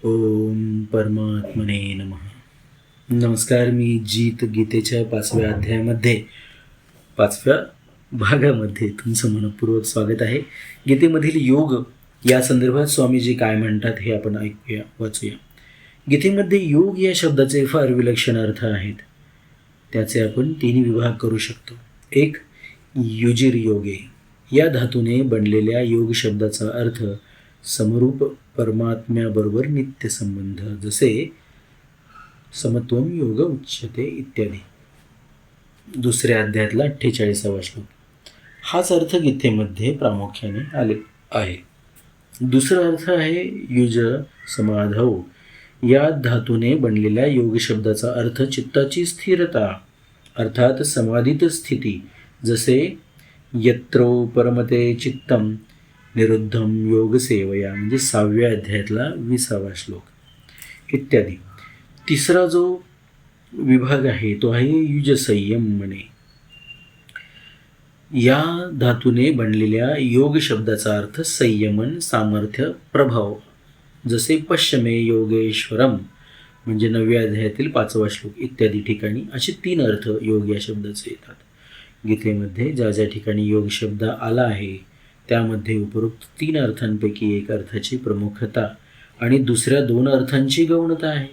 ओम परमात्मने नमः. नमस्कार. मी जीत गीतेच्या 5व्या अध्यायामध्ये 5व्या भागामध्ये तुमचं मनपूर्वक स्वागत आहे. गीतेमधील योग या संदर्भात स्वामीजी काय म्हणतात हे आपण ऐकूया, वाचूया. गीतेमध्ये योग या शब्दाचे फार विलक्षण अर्थ आहेत. त्याचे आपण 3 विभाग करू शकतो. एक, युजिर योगे. या धातूने बनलेल्या योग शब्दाचा अर्थ समरूप परमात्म्याबरोबर नित्य संबंध, जसे समत्वम योग उच्यते इत्यादी. दुसऱ्या अध्यायातला 48वा श्लोक. हाच अर्थ गीतेमध्ये प्रामुख्याने आले आहे. दुसरा अर्थ आहे युज समाधौ. या धातूने बनलेल्या योग शब्दाचा अर्थ चित्ताची स्थिरता, अर्थात समाधीत स्थिती, जसे यत्रो परमते चित्तम निरुद्धम योग सेवया, म्हणजे 6व्या अध्यायातला 20वा श्लोक इत्यादी. तिसरा जो विभाग आहे तो आहे युज संयम म्हणे. या धातूने बनलेल्या योग शब्दाचा अर्थ संयमन, सामर्थ्य, प्रभाव, जसे पश्चिमे योगेश्वरम, म्हणजे 9व्या अध्यायातील 5वा श्लोक इत्यादी ठिकाणी असे 3 अर्थ योग या शब्दाचे येतात. गीतेमध्ये ज्या ज्या ठिकाणी योग शब्द आला आहे त्यामध्ये उपरोक्त 3 अर्थांपैकी एक अर्थाची प्रमुखता आणि दुसऱ्या 2 अर्थांची गौणता आहे.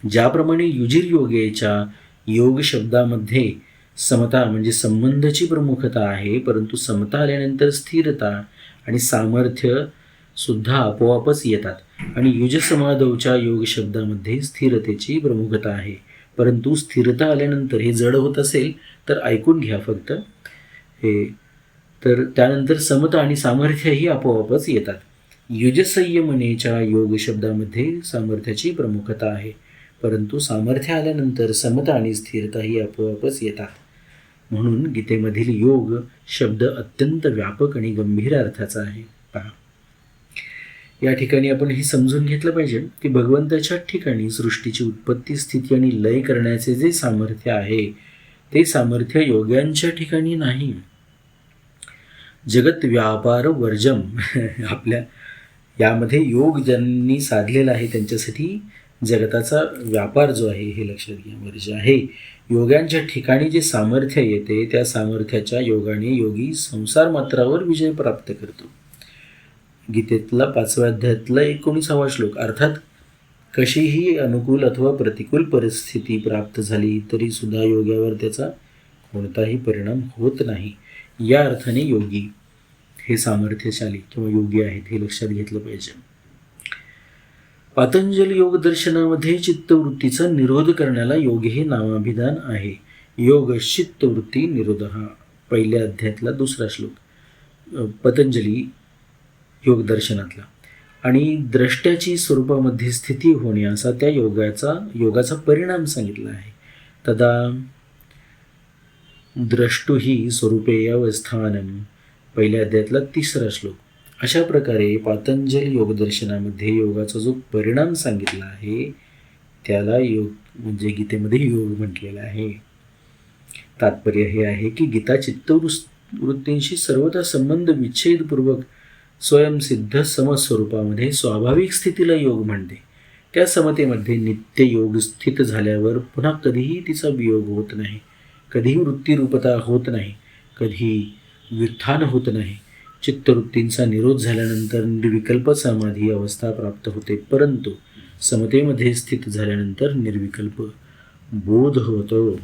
ज्याप्रमाणे युजिर योगेच्या योग शब्दामध्ये समता म्हणजे संबंधाची प्रमुखता आहे, परंतु समता आल्यानंतर स्थिरता आणि सामर्थ्य सुद्धा आपोआपच येतात. आणि युज समाधौच्या योग शब्दामध्ये स्थिरतेची प्रमुखता आहे, परंतु स्थिरता आल्यानंतर हे जड होत असेल तर ऐकून घ्या फक्त हे, तर त्यानंतर समता आणि सामर्थ्यही आपोआपच येतात. युजसंयमनेच्या योग शब्दामध्ये सामर्थ्याची प्रमुखता आहे, परंतु सामर्थ्य आल्यानंतर समता आणि स्थिरताही आपोआपच येतात. म्हणून गीतेमधील योग शब्द अत्यंत व्यापक आणि गंभीर अर्थाचा आहे. पहा, या ठिकाणी आपण हे समजून घेतलं पाहिजे की भगवंताच्या ठिकाणी सृष्टीची उत्पत्ती, स्थिती आणि लय करण्याचे जे सामर्थ्य आहे ते सामर्थ्य योग्यांच्या ठिकाणी नाही. जगत व्यापार वर्जम आपल्या यामध्ये योग ज्यांनी साधलेला आहे त्यांच्यासाठी जगताचा व्यापार जो आहे हे लक्षात घ्या, वर्ज आहे. योग्यांच्या ठिकाणी जे सामर्थ्य येते त्या सामर्थ्याच्या योगाने योगी संसार मात्रावर विजय प्राप्त करतो. गीतेतला 5व्या अध्यायातला 19वा श्लोक. अर्थात कशीही अनुकूल अथवा प्रतिकूल परिस्थिती प्राप्त झाली तरी सुद्धा योग्यावर त्याचा कोणताही परिणाम होत नाही. या अर्थाने योगी हे सामर्थ्यशाली किंवा योगी आहेत हे लक्षात घेतलं पाहिजे. पातंजल योग दर्शनामध्ये चित्तवृत्तीचा निरोध करण्याला योग हे नामाभिधान आहे. योग चित्तवृत्ती निरोध हा 1ल्या अध्यायातला 2रा श्लोक पतंजली योग दर्शनातला. आणि द्रष्ट्याची स्वरूपामध्ये स्थिती होणे असा त्या योगाचा परिणाम सांगितला आहे. तदा द्रष्टुही स्वरूपे अवस्थानम 1ल्या अध्यायातला 3रा श्लोक. अशा प्रकारे पातंजल योगदर्शनामध्ये योगाचा जो परिणाम सांगितला आहे त्याला योग म्हणजे गीतेमध्ये योग म्हटलेला आहे. तात्पर्य हे आहे की गीता चित्तवृत्तींशी सर्वथा संबंध विच्छेदपूर्वक स्वयंसिद्ध समस्वरूपामध्ये स्वाभाविक स्थितीला योग म्हणते. त्या समतेमध्ये नित्य योग स्थित झाल्यावर पुन्हा कधीही तिचा वियोग होत नाही, कधीही वृत्तीरूपता होत नाही, कधी व्युत्थान होत नाही. चित्तवृत्तींचा निरोध झाल्यानंतर निर्विकल्प समाधी अवस्था प्राप्त होते, परंतु समतेमध्ये स्थित झाल्यानंतर निर्विकल्प बोध होतो.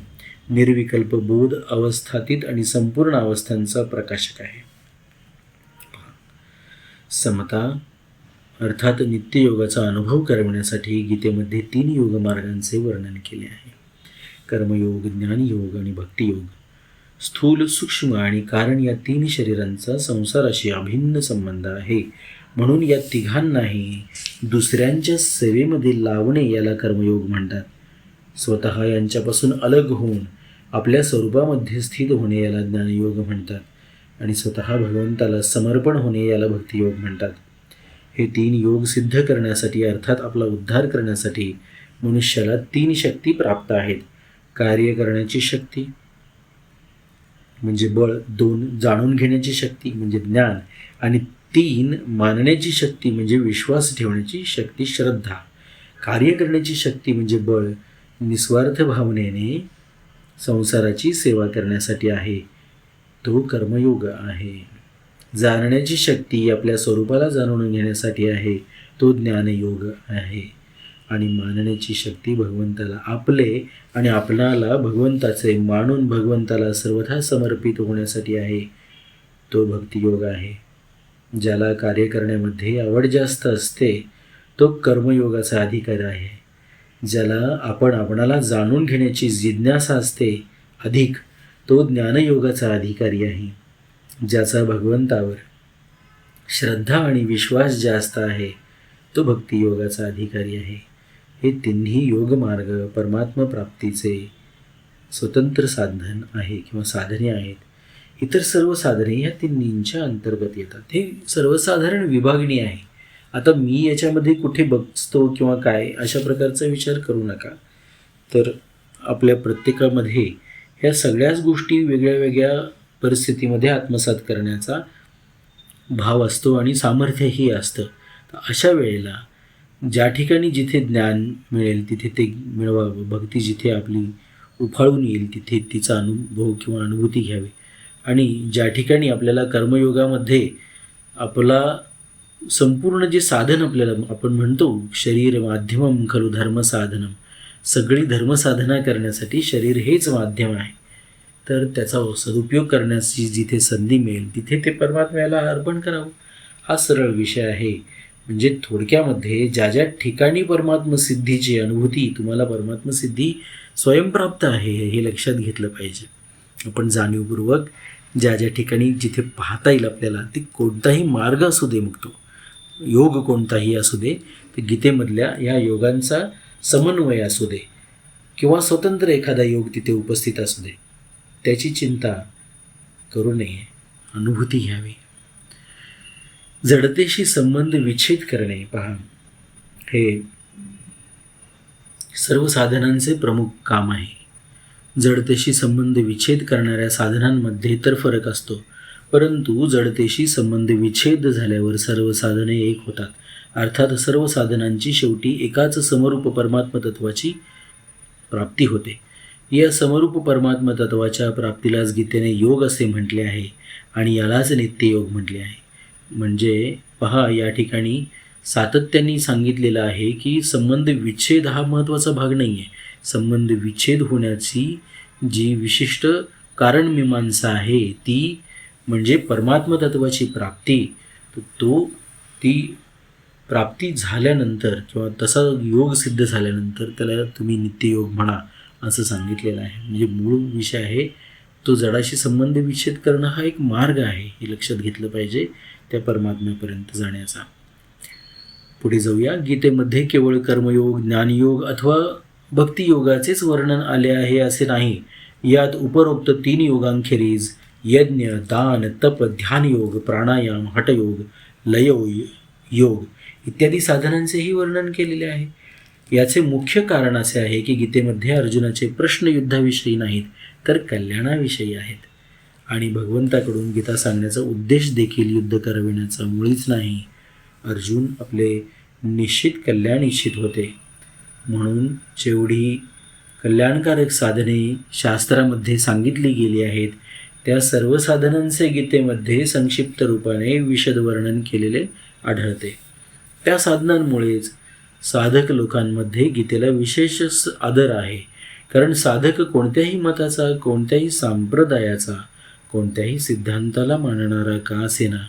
निर्विकल्प बोध अवस्थातीत आणि संपूर्ण अवस्थांचा प्रकाशक आहे. समता अर्थात नित्ययोगाचा अनुभव करविण्यासाठी गीतेमध्ये 3 योगमार्गांचे वर्णन केले आहे. कर्मयोग, ज्ञानयोग आणि भक्तियोग. स्थूल, सूक्ष्म आणि कारण या 3 शरीरांचा संसाराशी अभिन्न संबंध आहे. म्हणून या तिघांनाही दुसऱ्यांच्या सेवेमध्ये लावणे याला कर्मयोग म्हणतात. स्वतः यांच्यापासून अलग होऊन आपल्या स्वरूपामध्ये स्थित होणे याला ज्ञानयोग म्हणतात आणि स्वतः भगवंताला समर्पण होणे याला भक्तियोग म्हणतात. हे 3 योग सिद्ध करण्यासाठी अर्थात आपला उद्धार करण्यासाठी मनुष्याला 3 शक्ती प्राप्त आहेत. कार्य करण्याची शक्ती म्हणजे बळ, 2 जाणून घेण्याची शक्ती म्हणजे ज्ञान आणि 3 मानण्याची शक्ती म्हणजे विश्वास ठेवण्याची शक्ती, श्रद्धा. कार्य करण्याची शक्ती म्हणजे बळ निस्वार्थ भावनेने संसाराची सेवा करण्यासाठी आहे, तो कर्मयोग आहे. जाणण्याची शक्ती आपल्या स्वरूपाला जाणून घेण्यासाठी आहे, तो ज्ञानयोग आहे. आणि मानण्याची शक्ती भगवंताला आपले आणि आपणाला भगवंताचे मानून भगवंताला सर्वथा समर्पित होण्यासाठी आहे, तो भक्तियोग आहे. ज्याला कार्य करण्यामध्ये आवड जास्त असते तो कर्मयोगाचा अधिकारी आहे. ज्याला आपणाला जाणून घेण्याची जिज्ञासा असते अधिक, तो ज्ञानयोगाचा अधिकारी आहे. ज्याचा भगवंतावर श्रद्धा आणि विश्वास जास्त आहे तो भक्तियोगाचा अधिकारी आहे. हे तिन्ही योगमार्ग परमात्मा प्राप्तीचे स्वतंत्र साधन आहे किंवा साधने आहेत. इतर सर्व साधने ह्या तिन्हींच्या अंतर्गत येतात. हे सर्वसाधारण विभागणी आहे. आता मी याच्यामध्ये कुठे बघतो किंवा काय अशा प्रकारचा विचार करू नका. तर आपल्या प्रत्येकामध्ये ह्या सगळ्याच गोष्टी वेगळ्या वेगळ्या परिस्थितीमध्ये आत्मसात करण्याचा भाव असतो आणि सामर्थ्यही असतं. तर अशा वेळेला ज्या ठिकाणी जिथे ज्ञान मिळेल तिथे ते मिळवावं. भक्ती जिथे आपली उफाळून येईल तिथे तिचा अनुभव किंवा अनुभूती घ्यावी. आणि ज्या ठिकाणी आपल्याला कर्मयोगामध्ये आपला संपूर्ण जे साधन आपल्याला आपण म्हणतो शरीर माध्यमम खलु धर्मसाधनम, सगळी धर्मसाधना करण्यासाठी शरीर हेच माध्यम आहे. तर त्याचा सदुपयोग करण्याची जिथे संधी मिळेल तिथे ते परमात्म्याला अर्पण करावं, हा सरळ विषय आहे. म्हणजे थोडक्यामध्ये ज्या ज्या ठिकाणी परमात्मसिद्धीची अनुभूती, तुम्हाला परमात्मसिद्धी स्वयंप्राप्त आहे हे लक्षात घेतलं पाहिजे. आपण जाणीवपूर्वक ज्या ज्या ठिकाणी जिथे पाहता येईल आपल्याला, ते कोणताही मार्ग असू दे, मग तो योग कोणताही असू दे, ते गीतेमधल्या या योगांचा समन्वय असू दे किंवा स्वतंत्र एखादा योग तिथे उपस्थित असू दे, त्याची चिंता करू नये, अनुभूती घ्यावी. जडतेशी संबंध विच्छेद करणे, पहा, हे सर्व साधनांचे प्रमुख काम आहे. जडतेशी संबंध विच्छेद करणाऱ्या साधनांमध्ये तर फरक असतो, परंतु जडतेशी संबंध विच्छेद झाल्यावर सर्व साधने एक होतात. अर्थात सर्व साधनांची शेवटी एकाच समरूप परमात्म तत्वाची प्राप्ती होते. या समरूप परमात्म तत्वाच्या प्राप्तीलाच गीतेने योग असे म्हटले आहे आणि यालाच नित्ययोग म्हटले आहे. म्हणजे पहा, या ठिकाणी सातत्याने सांगितलेलं आहे की संबंध विच्छेद हा महत्त्वाचा भाग नाही आहे. संबंध विच्छेद होण्याची जी विशिष्ट कारणमीमांसा आहे ती म्हणजे परमात्म तत्वाची प्राप्ती. ती प्राप्ती झाल्यानंतर किंवा तसा योग सिद्ध झाल्यानंतर त्याला तुम्ही नित्ययोग म्हणा असं सांगितलेलं आहे. म्हणजे मूळ विषय आहे तो जडाशी संबंध विच्छेद करणं हा एक मार्ग आहे, हे लक्षात घेतलं पाहिजे त्या परमात्म्यापर्यंत जाण्याचा. पुढे जाऊया. गीतेमध्ये केवळ कर्मयोग, ज्ञानयोग अथवा भक्तियोगाचेच वर्णन आले आहे असे नाही. यात उपरोक्त 3 योगांखेरीज यज्ञ, दान, तप, ध्यानयोग, प्राणायाम, हठयोग, लययोग इत्यादी साधनांचेही वर्णन केलेले आहे. याचे मुख्य कारण असे आहे की गीतेमध्ये अर्जुनाचे प्रश्न युद्धाविषयी नाहीत तर कल्याणाविषयी आहेत. आणि भगवंताकडून गीता सांगण्याचा उद्देश देखील युद्ध करविण्याचा मुळीच नाही. अर्जुन आपले निश्चित कल्याण इच्छित होते. म्हणून जेवढी कल्याणकारक साधने शास्त्रामध्ये सांगितली गेली आहेत त्या सर्व साधनांचे गीतेमध्ये संक्षिप्त रूपाने विशद वर्णन केलेले आढळते. त्या साधनांमुळेच साधक लोकांमध्ये गीतेला विशेष आदर आहे. कारण साधक कोणत्याही मताचा, कोणत्याही संप्रदायाचा, कोणत्याही सिद्धांताला मानणारा का असेना,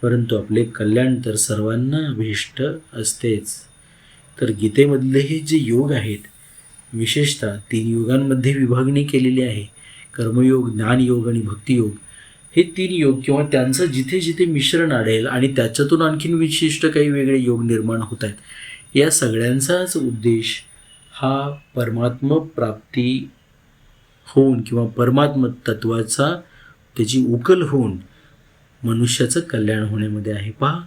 परंतु आपले कल्याण तर सर्वांना अभीष्ट असतेच. तर गीतेमधले हे जे योग आहेत विशेषतः 3 योगांमध्ये विभागणी केलेली आहे. कर्मयोग, ज्ञानयोग आणि भक्तियोग हे 3 योग किंवा त्यांचं जिथे जिथे मिश्रण आढळेल आणि त्याच्यातून आणखीन विशिष्ट काही वेगळे योग निर्माण होत आहेत. या सगळ्यांचाच उद्देश हा परमात्म प्राप्ती होऊन किंवा परमात्म तत्वाचा त्याची उकल होऊन मनुष्याचं कल्याण होण्यामध्ये आहे. पहा,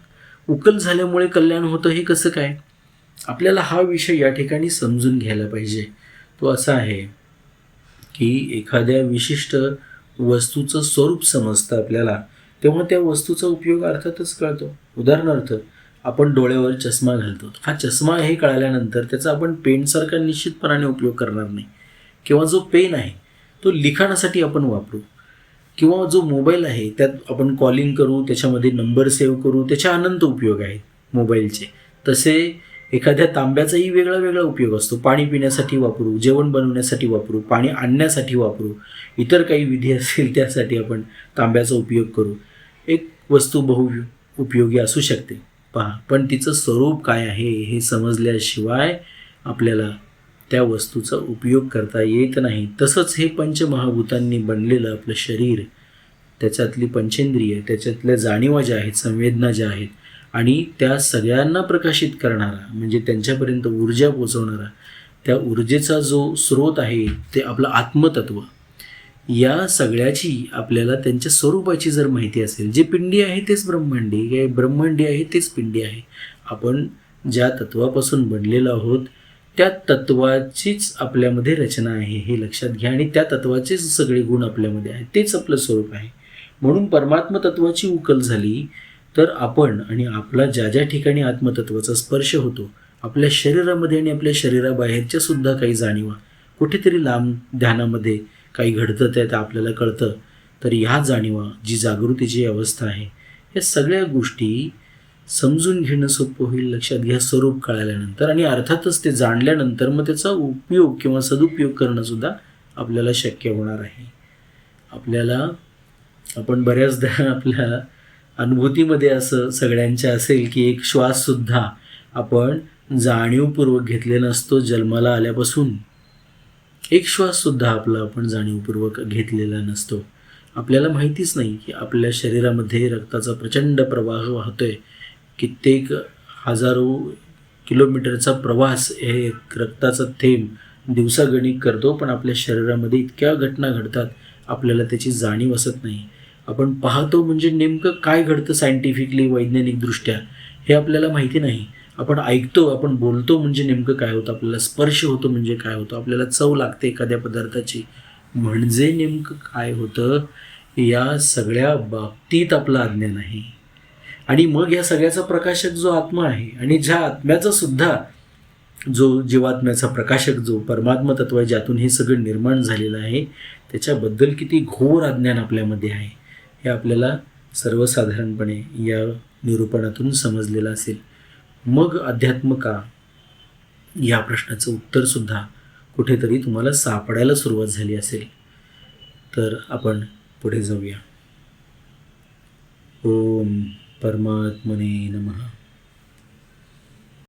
उकल झाल्यामुळे कल्याण होतं हे कसं काय? आपल्याला हा विषय या ठिकाणी समजून घ्यायला पाहिजे. तो असा आहे की एखाद्या विशिष्ट वस्तूचं स्वरूप समजतं आपल्याला, तेव्हा त्या वस्तूचा उपयोग अर्थातच कळतो. उदाहरणार्थ आपण डोळ्यावर चष्मा घालतो. हा चष्मा हे कळाल्यानंतर त्याचा आपण पेनसारखा निश्चितपणाने उपयोग करणार नाही. किंवा जो पेन आहे तो लिखाणासाठी आपण वापरू. किंवा जो मोबाईल आहे त्यात आपण कॉलिंग करू, त्याच्यामध्ये नंबर सेव्ह करू, त्याचे अनंत उपयोग आहेत मोबाईलचे. तसे एखाद्या तांब्याचाही वेगळा वेगळा उपयोग असतो. पाणी पिण्यासाठी वापरू, जेवण बनवण्यासाठी वापरू, पाणी आणण्यासाठी वापरू, इतर काही विधी असतील त्यासाठी आपण तांब्याचा उपयोग करू. एक वस्तू बहुउपयोगी असू शकते पहा, पण तिचं स्वरूप काय आहे हे समजल्याशिवाय आपल्याला त्या वस्तूचा उपयोग करता येत नाही. तसंच हे पंचमहाभूतांनी बनलेलं आपलं शरीर, त्याच्यातली पंचेंद्रिय, त्याच्यातल्या जाणीवा ज्या आहेत, संवेदना ज्या आहेत आणि त्या सगळ्यांना प्रकाशित करणारा म्हणजे त्यांच्यापर्यंत ऊर्जा पोचवणारा, त्या ऊर्जेचा जो स्रोत आहे ते आपलं आत्मतत्व. या सगळ्याची आपल्याला त्यांच्या स्वरूपाची जर माहिती असेल, जे पिंडी आहे तेच ब्रह्मांडी, ब्रह्मांडी आहे तेच पिंडी आहे. आपण ज्या तत्वापासून बनलेलो आहोत त्या तत्वाचीच आपल्यामध्ये रचना आहे हे लक्षात घ्या आणि त्या तत्वाचेच सगळे गुण आपल्यामध्ये आहेत, तेच आपलं स्वरूप आहे. म्हणून परमात्म तत्वाची उकल झाली तर आपण आणि आपला ज्या ज्या ठिकाणी आत्मतत्वाचा स्पर्श होतो, आपल्या शरीरामध्ये आणि आपल्या शरीराबाहेरच्या सुद्धा काही जाणीवा कुठेतरी लांब ध्यानामध्ये काही घडतं त्यात आपल्याला कळतं. तर ह्या जाणीवा, जी जागृतीची अवस्था आहे, या सगळ्या गोष्टी समजून घेणं सोपं होईल. लक्षात घ्या, स्वरूप कळाल्यानंतर आणि अर्थातच ते जाणल्यानंतर मग त्याचा उपयोग किंवा सदुपयोग करणंसुद्धा आपल्याला शक्य होणार आहे. आपण बऱ्याचदा आपल्या अनुभूतीमध्ये असं सगळ्यांच्या असेल की एक श्वाससुद्धा आपण जाणीवपूर्वक घेतलेला नसतो. जन्माला आल्यापासून एक श्वाससुद्धा आपला आपण जाणीवपूर्वक घेतलेला नसतो. आपल्याला माहितीच नाही की आपल्या शरीरामध्ये रक्ताचा प्रचंड प्रवाह वाहतोय. कित्येक हजारो किलोमीटरचा प्रवास हे रक्ताचा थेंब दिवसागणिक करतो, पण आपल्या शरीरामध्ये इतक्या घटना घडतात आपल्याला त्याची जाणीव असत नाही. आपण पाहतो म्हणजे नेमकं काय घडतं सायंटिफिकली, वैज्ञानिकदृष्ट्या हे आपल्याला माहिती नाही. आपण ऐकतो, आपण बोलतो म्हणजे नेमकं काय होतं, आपल्याला स्पर्श होतो म्हणजे काय होतं, आपल्याला चव लागते एखाद्या पदार्थाची म्हणजे नेमकं काय होतं, या सगळ्या बाबतीत आपलं अज्ञान आहे. आणि मग या सगळ्याचा प्रकाशक जो आत्मा आहे आणि ज्या आत्म्याचा सुद्धा जो जीवात्म्याचा प्रकाशक जो परमात्मा तत्व आहे, ज्यातून हे सगळं निर्माण झालेलं आहे, त्याच्याबद्दल किती घोर अज्ञान आपल्यामध्ये आहे हे आपल्याला सर्वसाधारणपणे या निरूपणातून समजलेलं असेल. मग अध्यात्म का, या प्रश्नाचं उत्तरसुद्धा कुठेतरी तुम्हाला सापडायला सुरुवात झाली असेल. तर आपण पुढे जाऊया. ओम परमात्मने नमः.